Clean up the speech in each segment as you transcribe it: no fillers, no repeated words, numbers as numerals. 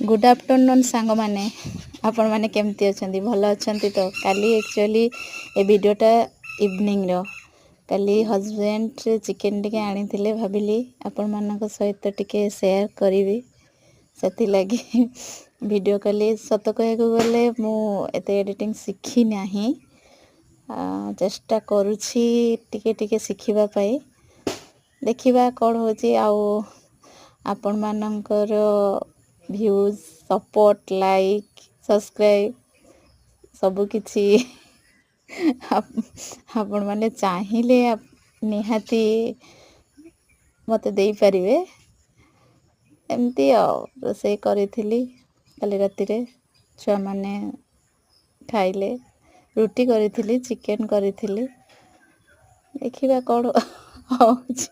Good afternoon सांग मैंने आपण मैंने केमती अच्छा भल अच्छा तो काली एक्चुअली ए वीडियोटा इवनिंग रो काली हजबैंड चिकेन टिके आनी भाविली आपण मान सहित टिके शेयर करी से लगी वीडियो कली सत कह गले मुझे एडिटिंग शिखी ना चेष्टा करुछि टिके टिके शिखिबा पाई देखिबा कौन होची आउ आपण मानकर व्यूज सपोर्ट लाइक सब्सक्राइब सबु किछि आपण माने चाहिए निहाती मते देई परिवे एमती रोसे करी काली राति रे छुआ माने खाइले रुटी करी चिकेन करी देखिबा कौन होची।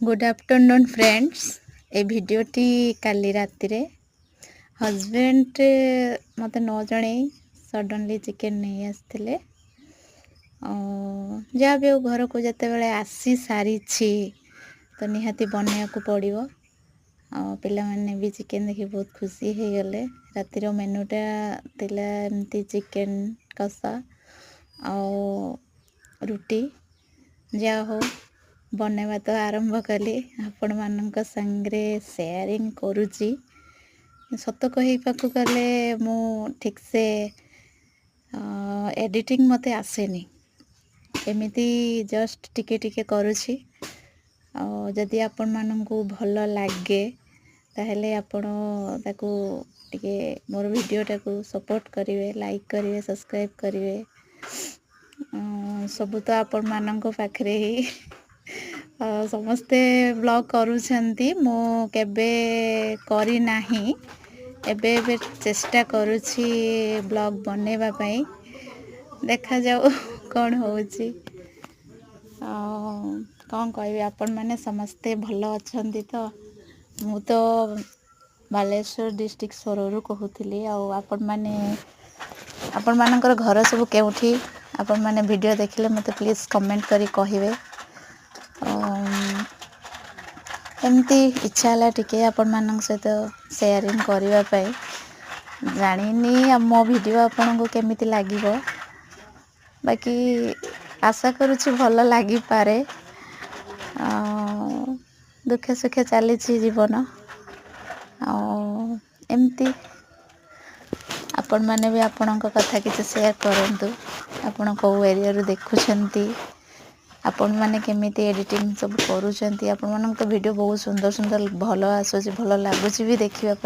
गुड आफ्टरनून फ्रेंड्स ए भिडियोटी काली राति रे हजबैंड मत न जणे सडनली चिकेन नहीं आसते जहाँ भी घर को जिते बड़े आसी सारी तो निहाती बनया को पड़ो पिला माने भी चिकेन देखि बहुत खुशी हो गले रातिर मेनूटा तिला एमती चिकेन कषा रुटी जा हो बनवा तो आरंभ कली आपण मानक संगरे शेयरिंग करुची सत कहिपाकु गले मु ठीक से एडिटिंग मते आसेनी एमिति जस्ट टिके टिके करुची जदि आपण मानकु भल लागे ताहेले आपण ताकू टिके मोर वीडियोटा को सपोर्ट करिवे लाइक करिवे सब्सक्राइब करिवे सब तो आपण मानक पाखरे ही समस्ते ब्लॉग करूछंती मो केबे करी नाही एबे एबे चेष्टा करुछि ब्लॉग बनेबा पई देखा जाऊ कौन होची कौन कहबे आपण माने समस्ते भल अछंती तो मु तो बालेश्वर डिस्ट्रिक्ट सोररू कहूली आपण मानकर घर सब केउठी आपण माने वीडियो देखिले मते प्लीज कमेंट करी कहिवे एमती इच्छा है टिके आपण मानक सहित शेयरिंग करबा पई जानिनी मो वीडियो आपन को केमिति लागिवो बाकी आशा करुछि भल लागि पारे दुखे सुखे चली जीवन एमती आपण माने भी आपणक कथा किसी शेयर करंतु आपण को एरिया रू देखुछंती आपण माने केमिति एडिटिंग सब करूछंती आपण मानक तो वीडियो बहुत सुंदर सुंदर भल आसुछि भल लागुछि भी देखिबा।